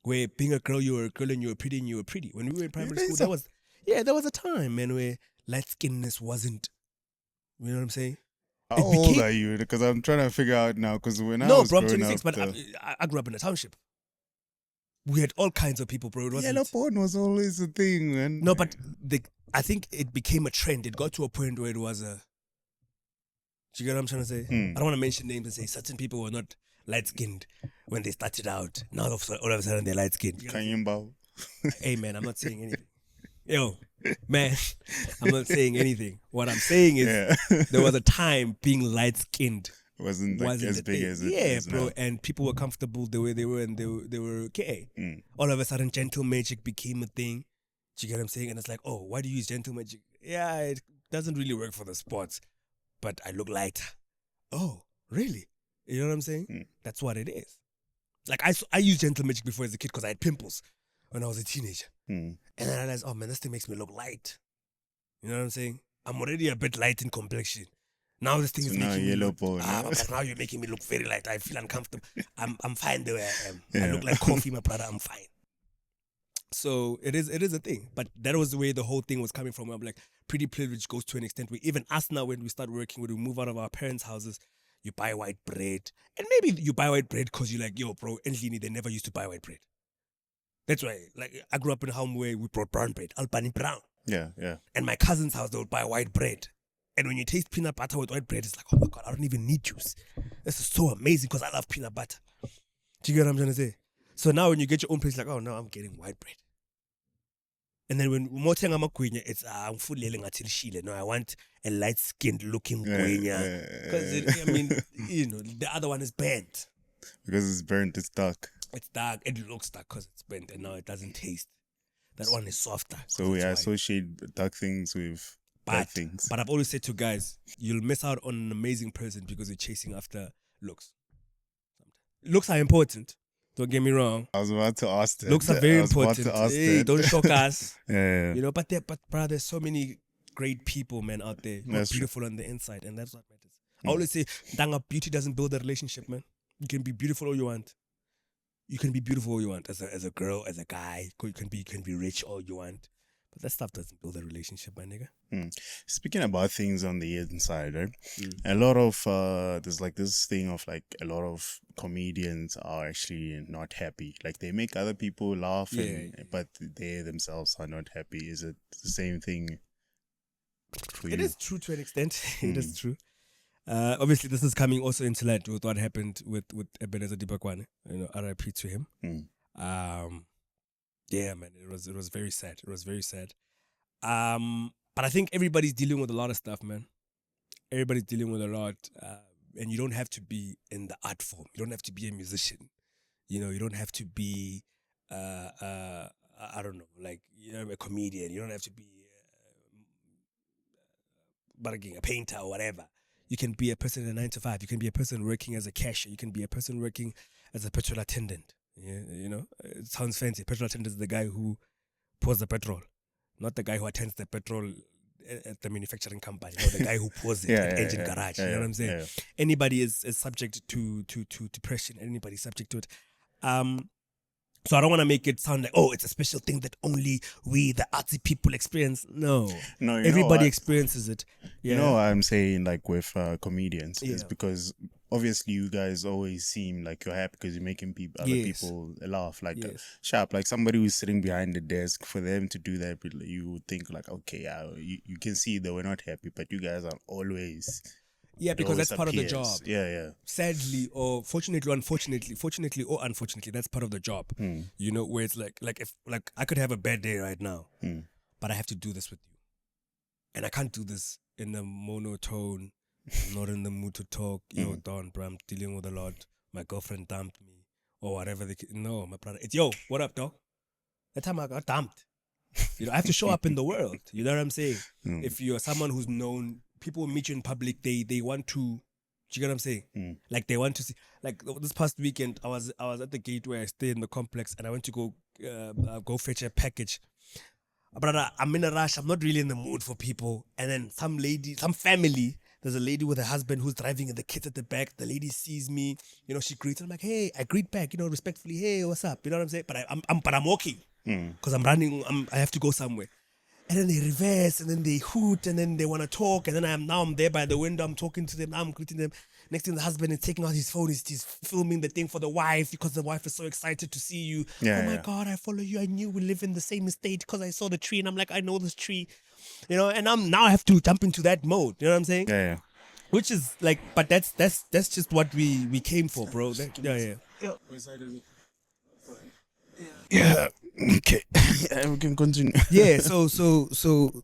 Where being a girl, you were a girl and you were pretty and you were pretty. When we were in primary school, there was a time, man, where light skinness wasn't. You know what I'm saying? How old are you? Because I'm trying to figure out now. Because when I was bro, I'm growing 26, up, but I grew up in a township. We had all kinds of people, bro. It wasn't. yellow porn was always a thing, man. No, but I think it became a trend. It got to a point where it was a. Do you get what I'm trying to say? I don't want to mention names and say certain people were not light skinned when they started out. Now all of a sudden they're light skinned. Kanyimba. Hey man, I'm not saying anything. Yo, man, I'm not saying anything. What I'm saying is there was a time being light skinned wasn't like as big as it is bro, now. and people were comfortable the way they were, and they were okay. All of a sudden, gentle magic became a thing. Do you get what I'm saying? And it's like, oh, why do you use gentle magic? Yeah, it doesn't really work for the sports, but I look lighter. Oh, really? You know what I'm saying? That's what it is. Like I used gentle magic before as a kid because I had pimples when I was a teenager, and then I realized, oh man, this thing makes me look light. You know what I'm saying? I'm already a bit light in complexion. Now this thing is making me look, but now you're making me look very light. I feel uncomfortable. I'm fine the way I am. I look like coffee, my brother. I'm fine. So it is a thing. But that was the way the whole thing was coming from. I'm like, pretty privilege goes to an extent where even us now, when we start working, when we move out of our parents' houses, you buy white bread. And maybe you buy white bread because you're like, yo, bro, Endlini, they never used to buy white bread. That's why, like, I grew up in a home where we brought brown bread, Albany brown. Yeah. And my cousin's house, they would buy white bread. And when you taste peanut butter with white bread, it's like, oh my God, I don't even need juice. This is so amazing because I love peanut butter. Do you get what I'm trying to say? So now when you get your own place, like, oh, no, I'm getting white bread. And then when Moteng Amakwenya, it's I'm full until Shile. No, I want a light-skinned looking Kwenya. Because, I mean, you know, the other one is burnt. Because it's burnt, it's dark. It's dark. It looks dark because it's burnt. And now it doesn't taste. That one is softer. So we associate dark things with bad things. But I've always said to guys, you'll miss out on an amazing person because you're chasing after looks. Looks are important. Don't get me wrong. I was about to ask that. Looks are very important. Hey, don't shock us. Yeah. You know, but brother, there's so many great people, man, out there who are beautiful on the inside, and that's what matters. I always say, Danga, beauty doesn't build a relationship, man. You can be beautiful all you want. You can be beautiful all you want as a girl, as a guy. You can be rich all you want. But that stuff doesn't build a relationship, my nigga. Speaking about things on the inside, right? A lot of there's like this thing of like a lot of comedians are actually not happy. Like they make other people laugh, but they themselves are not happy. Is it the same thing for you? It is true to an extent. It is true. Obviously, this is coming also into light with what happened with Ebenezer Dibakwane. You know, R.I.P. to him. Yeah, man, it was very sad. It was very sad. But I think everybody's dealing with a lot of stuff, man. Everybody's dealing with a lot, and you don't have to be in the art form. You don't have to be a musician. You know, you don't have to be, I don't know, like a comedian. You don't have to be, a painter or whatever. You can be a person in a 9 to 5. You can be a person working as a cashier. You can be a person working as a petrol attendant. Yeah, you know, it sounds fancy. Petrol attendant is the guy who pours the petrol, not the guy who attends the petrol at the manufacturing company. No, the guy who pours it at engine garage. You know what I'm saying? Yeah. Anybody is subject to depression. Anybody's subject to it. So I don't want to make it sound like, oh, it's a special thing that only we, the artsy people, experience. No, everybody experiences it. Yeah. You know what I'm saying, like with comedians, is because obviously you guys always seem like you're happy because you're making other people laugh. Like sharp, like somebody who's sitting behind the desk, for them to do that, you would think like, okay, you can see they were not happy, but you guys are always Yeah, because always that's part of the appears. job. Yeah. Sadly or fortunately or fortunately or unfortunately, that's part of the job. You know, where it's like if like I could have a bad day right now, but I have to do this with you. And I can't do this in a monotone. I'm not in the mood to talk. Yo, Don, bro, I'm dealing with a lot. My girlfriend dumped me or whatever. No, my brother. It's, yo, what up, dog? That time I got dumped. You know, I have to show up in the world. You know what I'm saying? If you're someone who's known, people meet you in public, they want to, do you get what I'm saying? Like they want to see, like this past weekend, I was at the gate where I stay in the complex and I went to go fetch a package. Brother, I'm in a rush. I'm not really in the mood for people. And then some family, there's a lady with a husband who's driving and the kids at the back. The lady sees me, you know, she greets. I'm like, hey, I greet back, you know, respectfully. Hey, what's up? You know what I'm saying? But I'm walking because I'm running. I have to go somewhere. And then they reverse and then they hoot and then they want to talk. And then I'm there by the window. I'm talking to them. Now I'm greeting them. Next thing, the husband is taking out his phone. He's filming the thing for the wife because the wife is so excited to see you. Yeah, oh my yeah. God, I follow you. I knew we live in the same estate because I saw the tree. And I'm like, I know this tree. You know, and I have to jump into that mode. You know what I'm saying? Yeah. Which is like, but that's just what we came for, bro. Yeah. Yeah. Okay. Yeah, we can continue. Yeah, so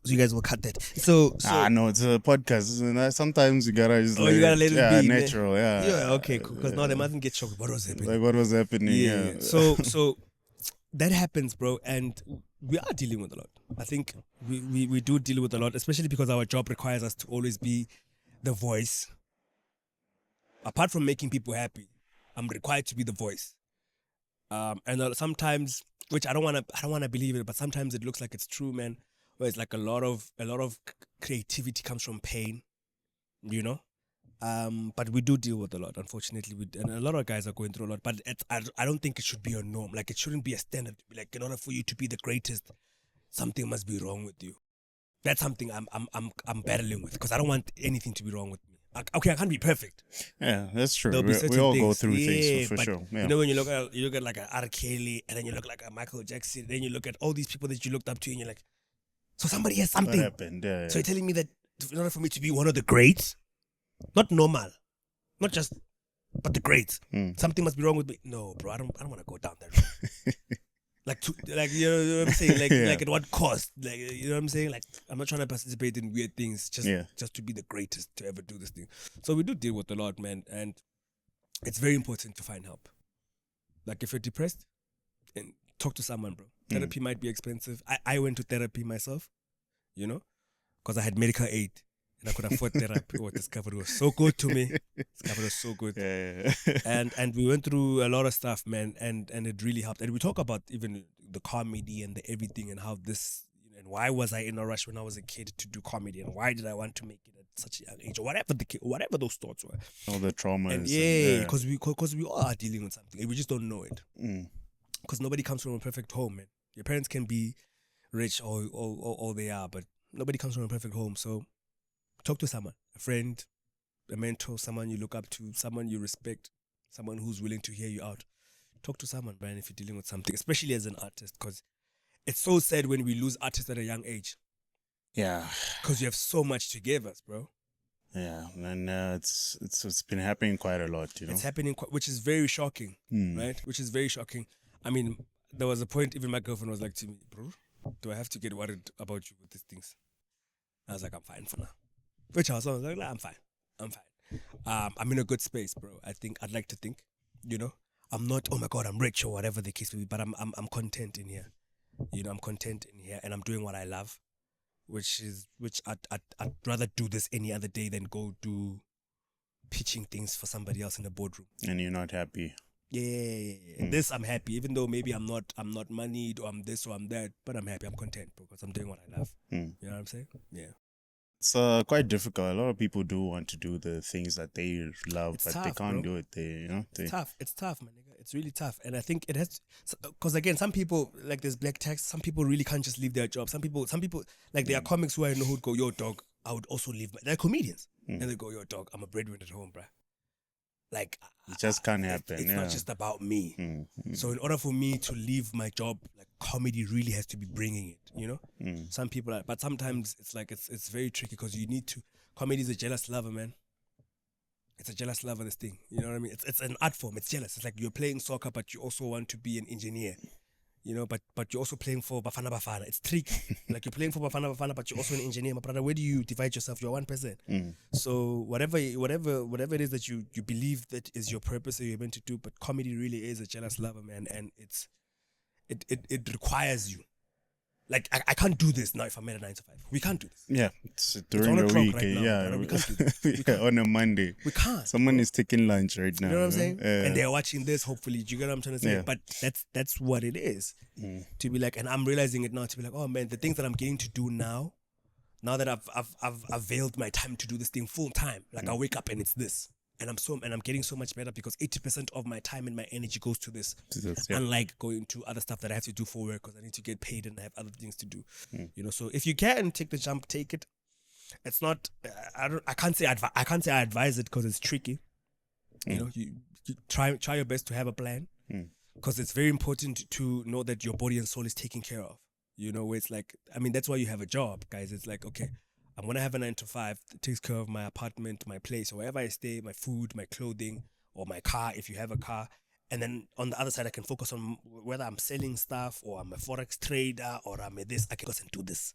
you guys will cut that. So no, it's a podcast. And sometimes you gotta just you gotta let it be natural. man. Yeah. Yeah, okay, cool. Because now they mustn't get shocked. What was happening? Like what was happening? Yeah. So that happens, bro, and we are dealing with a lot. I think we do deal with a lot, especially because our job requires us to always be the voice. Apart from making people happy, I'm required to be the voice. And sometimes, which I don't wanna believe it, but sometimes it looks like it's true, man. Where it's like a lot of creativity comes from pain, you know. But we do deal with a lot, unfortunately. And a lot of guys are going through a lot. But I don't think it should be a norm. Like it shouldn't be a standard. Like in order for you to be the greatest, something must be wrong with you. That's something I'm battling with because I don't want anything to be wrong with me. Okay, I can't be perfect. Yeah, that's true. There'll be We certain all go things. through Yeah, things for but sure. Yeah. You know, when you look at like a R. Kelly, and then you look like a Michael Jackson, then you look at all these people that you looked up to, and you're like, so somebody has something. What happened? Yeah. So you're telling me that in order for me to be one of the greats, not normal, not just, but the greats, something must be wrong with me. No, bro, I don't want to go down that road. like you know what I'm saying? Like at what cost? Like you know what I'm saying? Like I'm not trying to participate in weird things just to be the greatest to ever do this thing. So we do deal with a lot, man, and it's very important to find help. Like if you're depressed, and talk to someone, bro. Therapy might be expensive. I went to therapy myself, you know, because I had medical aid and I could afford therapy. Oh, Discovery was so good to me. Discovery was so good. Yeah. And we went through a lot of stuff, man, and it really helped. And we talk about even the comedy and the everything and how this, and why was I in a rush when I was a kid to do comedy, and why did I want to make it at such a young age, or whatever those thoughts were. All the traumas. And yeah, because we all are dealing with something, and we just don't know it. Because nobody comes from a perfect home, man. Your parents can be rich or they are, but nobody comes from a perfect home. So talk to someone, a friend, a mentor, someone you look up to, someone you respect, someone who's willing to hear you out. Talk to someone, Brian, if you're dealing with something, especially as an artist, because it's so sad when we lose artists at a young age. Yeah. Because you have so much to give us, bro. Yeah, and it's been happening quite a lot, you know. It's happening, which is very shocking, right? Which is very shocking. I mean, there was a point, even my girlfriend was like to me, bro, do I have to get worried about you with these things? I was like, I'm fine for now. Which I was like, I'm fine. I'm in a good space, bro. I'd like to think, you know, I'm not, oh my God, I'm rich or whatever the case may be, but I'm content in here. You know, I'm content in here and I'm doing what I love, which I'd rather do this any other day than go do pitching things for somebody else in the boardroom. And you're not happy. Yeah. This I'm happy, even though maybe I'm not moneyed or I'm this or I'm that, but I'm happy, I'm content because I'm doing what I love. You know what I'm saying? Yeah. It's quite difficult. A lot of people do want to do the things that they love, It's but tough, they can't bro. do it. It's tough, man. It's really tough. And I think it has, because again, some people, like there's black tax, some people really can't just leave their job. Some people, like there are comics who I know who'd go, yo, dog, I would also leave. They're comedians. And they go, yo, dog, I'm a breadwinner at home, bruh. Like, it just can't happen. It's not just about me. So in order for me to leave my job, like comedy really has to be bringing it, you know? Some people are, but sometimes it's like, it's very tricky because you need to, comedy is a jealous lover, man. It's a jealous love of this thing. You know what I mean? It's an art form. It's jealous. It's like you're playing soccer, but you also want to be an engineer. You know, but you're also playing for Bafana Bafana. It's tricky. Like you're playing for Bafana Bafana, but you're also an engineer. My brother, where do you divide yourself? You're one person. So whatever it is that you believe that is your purpose or you're meant to do, but comedy really is a jealous lover, man, and it requires you. Like I can't do this now if I'm at a 9 to 5. We can't do this. Yeah, it's during on the o'clock week. right now, Yeah, brother. We can't do this. We yeah, can't. on a Monday. We can't. Someone is taking lunch right now. You know what I'm saying? Yeah. And they're watching this, hopefully. Do you get what I'm trying to say? Yeah. But that's what it is. To be like, and I'm realizing it now, to be like, oh man, the things that I'm getting to do now that I've availed my time to do this thing full time. Like I wake up and it's this. And I'm getting so much better because 80% of my time and my energy goes to this. Yeah. Unlike going to other stuff that I have to do for work because I need to get paid and I have other things to do. You know, so if you can take the jump, take it. It's not. I can't say I advise it because it's tricky. You know, you try your best to have a plan because it's very important to know that your body and soul is taken care of. You know, where it's like, I mean, that's why you have a job, guys. It's like, okay, I'm going to have a 9 to 5 that takes care of my apartment, my place, or wherever I stay, my food, my clothing, or my car, if you have a car. And then on the other side, I can focus on whether I'm selling stuff or I'm a Forex trader or I'm a this, I can go and do this.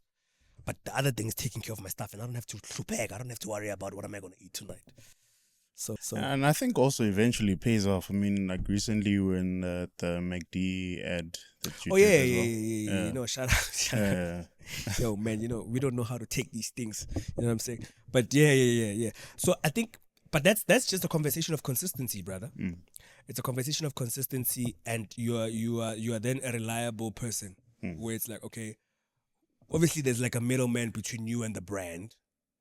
But the other thing is taking care of my stuff and I don't have to beg. I don't have to worry about what am I going to eat tonight. So And I think also eventually pays off. I mean, like recently you were in the McD ad that you did as well. Yeah. You know, shout out. Yo, man, you know, we don't know how to take these things. You know what I'm saying? But yeah. So I think, but that's just a conversation of consistency, brother. It's a conversation of consistency, and you are then a reliable person where it's like, okay, obviously there's like a middleman between you and the brand.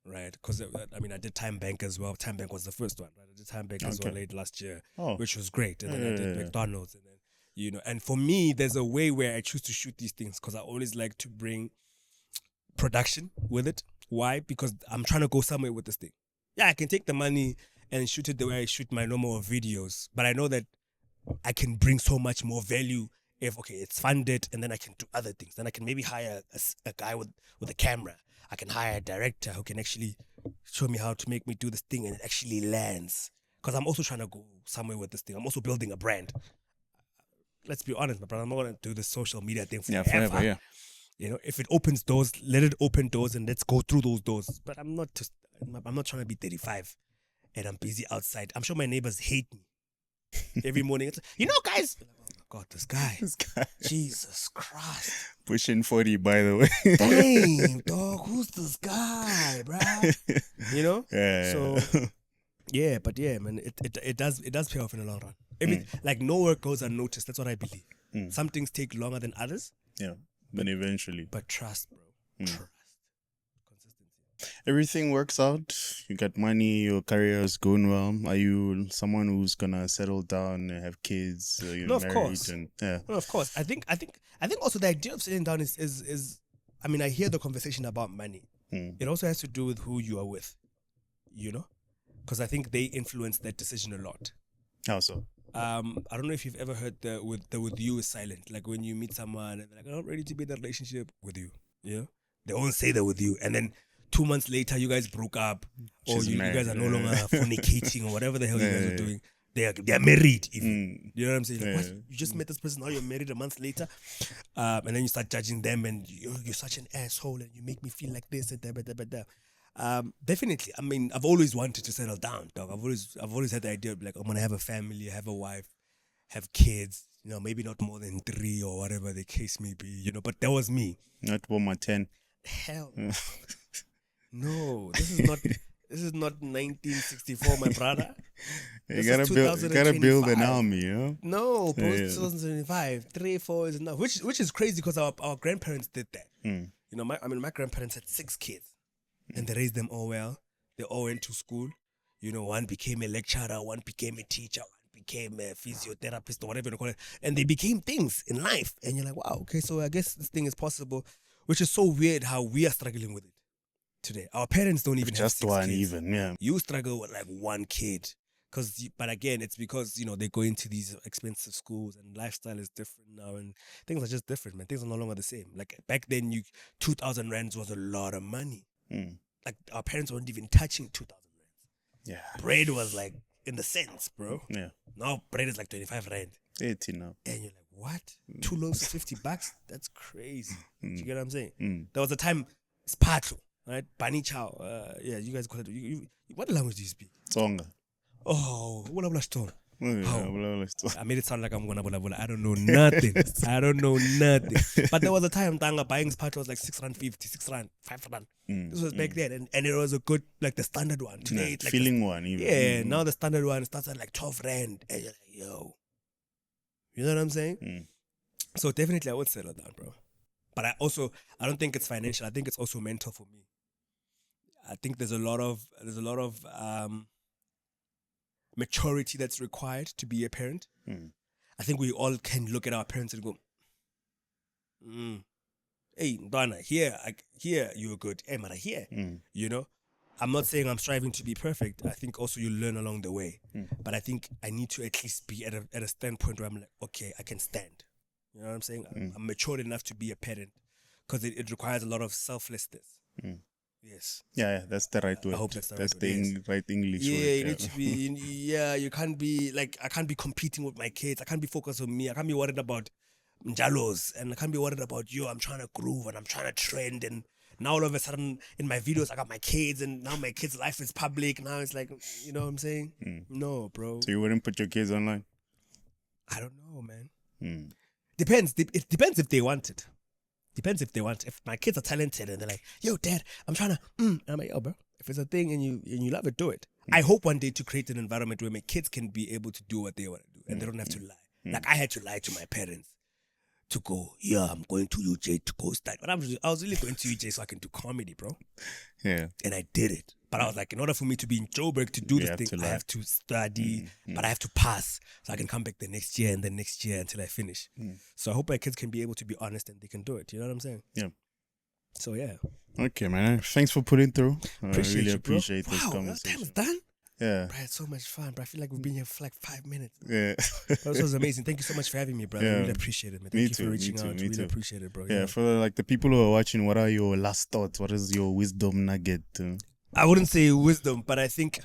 Right, because I mean, I did Time Bank as well. Time Bank was the first one, right? I did Time Bank as well late last year, which was great. And then I did McDonald's, and then, you know. And for me, there's a way where I choose to shoot these things because I always like to bring production with it. Why? Because I'm trying to go somewhere with this thing. Yeah, I can take the money and shoot it the way I shoot my normal videos, but I know that I can bring so much more value if, okay, it's funded, and then I can do other things. Then I can maybe hire a guy with a camera. I can hire a director who can actually show me how to make me do this thing and it actually lands. Because I'm also trying to go somewhere with this thing. I'm also building a brand. Let's be honest, my brother. I'm not going to do the social media thing forever. Yeah. You know, if it opens doors, let it open doors and let's go through those doors. But I'm not trying to be 35 and I'm busy outside. I'm sure my neighbors hate me. Every morning, it's, you know, guys. God, this guy. Jesus Christ. Pushing 40, by the way. Damn, dog, who's this guy, bruh? You know? Yeah. So, yeah, but yeah, man, it does pay off in the long run. Like, no work goes unnoticed. That's what I believe. Some things take longer than others. Yeah, but eventually. But trust, bro. Trust. Consistency. Everything works out. You got money, your career is going well. Are you someone who's gonna settle down and have kids? You're No, of married course. And, yeah. No, of course. I think also the idea of sitting down is I mean, I hear the conversation about money. It also has to do with who you are with, you know? Because I think they influence that decision a lot. How so? I don't know if you've ever heard the with you is silent. Like when you meet someone and they're like, I'm not ready to be in a relationship with you. You know? They won't say that with you. And then 2 months later, you guys broke up, or you guys are no longer fornicating, or whatever the hell you guys are doing. They are married, even. You know what I'm saying? Like, what? You just met this person, now you're married a month later, and then you start judging them, and you're such an asshole, and you make me feel like this and that. Definitely. I mean, I've always wanted to settle down, dog. I've always had the idea of like, I'm gonna have a family, have a wife, have kids. You know, maybe not more than 3 or whatever the case may be. You know, but that was me. Not 1 or 10. Hell. No, this is not 1964, my brother. You gotta build an army, you know? No, post 2025, 3, 4 is enough. Which is crazy because our grandparents did that. You know, my grandparents had 6 kids, and they raised them all well. They all went to school. You know, one became a lecturer, one became a teacher, one became a physiotherapist or whatever you call it, and they became things in life. And you're like, wow, okay, so I guess this thing is possible. Which is so weird how we are struggling with it today. Our parents don't even just have 6 one, kids. even, yeah. You struggle with like 1 kid, but again, it's because, you know, they go into these expensive schools and lifestyle is different now, and things are just different, man. Things are no longer the same. Like back then, 2,000 rands was a lot of money. Like our parents weren't even touching 2,000 rands. Yeah. Bread was like in the cents, bro. Yeah. Now bread is like 25 rand. 80 now. And you're like, what? 2 loaves for 50 bucks? That's crazy. Do you get what I'm saying? Mm. There was a time, Spato, right? Bani Chow. Yeah, you guys call it. What language do you speak? Tsonga. Oh, what am I Oh. I made it sound like I'm gonna bula. I don't know nothing. I don't know nothing. But there was a time Tanga buying Spato was like 6 rand 50, 6 rand, 5 rand. This was back then, and it was a good, like the standard one. Today, it's like Feeling one, even. yeah, now the standard one starts at like 12 rand. And you're like, yo. You know what I'm saying? So definitely I would settle down, bro. But I don't think it's financial. I think it's also mental for me. I think there's a lot of maturity that's required to be a parent. I think we all can look at our parents and go, hey, Donna, here you're good. Hey, man, here. You know? I'm not saying I'm striving to be perfect. I think also you learn along the way. But I think I need to at least be at a standpoint where I'm like, okay, I can stand. You know what I'm saying? I'm mature enough to be a parent because it requires a lot of selflessness. Yes. Yeah, that's the right word. I hope that's the right English yeah, word. you need to be. You can't be like, I can't be competing with my kids. I can't be focused on me. I can't be worried about Njalos, and I can't be worried about you. I'm trying to groove and I'm trying to trend, and now all of a sudden in my videos I got my kids, and now my kids' life is public. Now it's like, you know what I'm saying? No, bro. So you wouldn't put your kids online? I don't know, man. Depends. It depends if they want it. Depends if they want. If my kids are talented and they're like, yo, dad, I'm trying to, and I'm like, yo, bro, if it's a thing and you love it, do it. I hope one day to create an environment where my kids can be able to do what they want to do and they don't have to lie. Like I had to lie to my parents to go, yeah, I'm going to UJ to go study. But I was really going to UJ so I can do comedy, bro. Yeah. And I did it. But I was like, in order for me to be in Joburg to do this thing, I have to study, but I have to pass so I can come back the next year and the next year until I finish. So I hope my kids can be able to be honest and they can do it. You know what I'm saying? Yeah. So yeah. Okay, man. Thanks for putting through. I really you, bro. appreciate this Wow, conversation. that time is done? Yeah. Bro, it's so much fun, bro. I feel like we've been here for like 5 minutes. Yeah. This was amazing. Thank you so much for having me, brother. Yeah. I really appreciate it, man. Thank Me you too, for reaching me too, out. me Really too. appreciate it, bro. Yeah, for like the people who are watching, what are your last thoughts? What is your wisdom nugget? I wouldn't say wisdom, but I think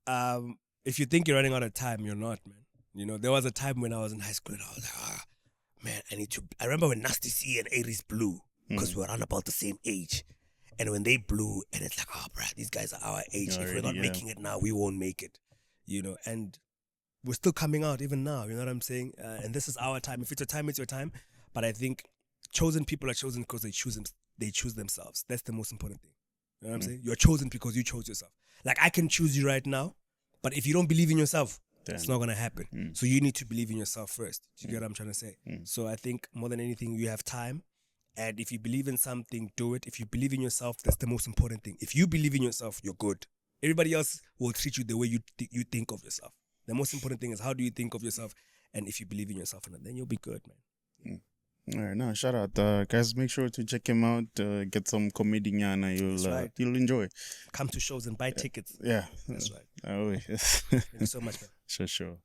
if you think you're running out of time, you're not, man. You know, there was a time when I was in high school and I was like, man, I remember when Nasty C and Aries blew because we were around about the same age. And when they blew, and it's like, bro, these guys are our age. If we're not making it now, we won't make it. You know, and we're still coming out even now. You know what I'm saying? And this is our time. If it's your time, it's your time. But I think chosen people are chosen because they choose themselves. That's the most important thing. You know what I'm saying? You're chosen because you chose yourself. Like, I can choose you right now, but if you don't believe in yourself, it's not going to happen. So you need to believe in yourself first. Do you get what I'm trying to say? So I think more than anything, you have time. And if you believe in something, do it. If you believe in yourself, that's the most important thing. If you believe in yourself, you're good. Everybody else will treat you the way you think of yourself. The most important thing is, how do you think of yourself? And if you believe in yourself, then you'll be good, man. All right, now shout out, guys. Make sure to check him out. Get some comedy nyana. You'll enjoy. Come to shows and buy tickets. Yeah, That's right. Oh, yes. Thank you so much, man. Sure.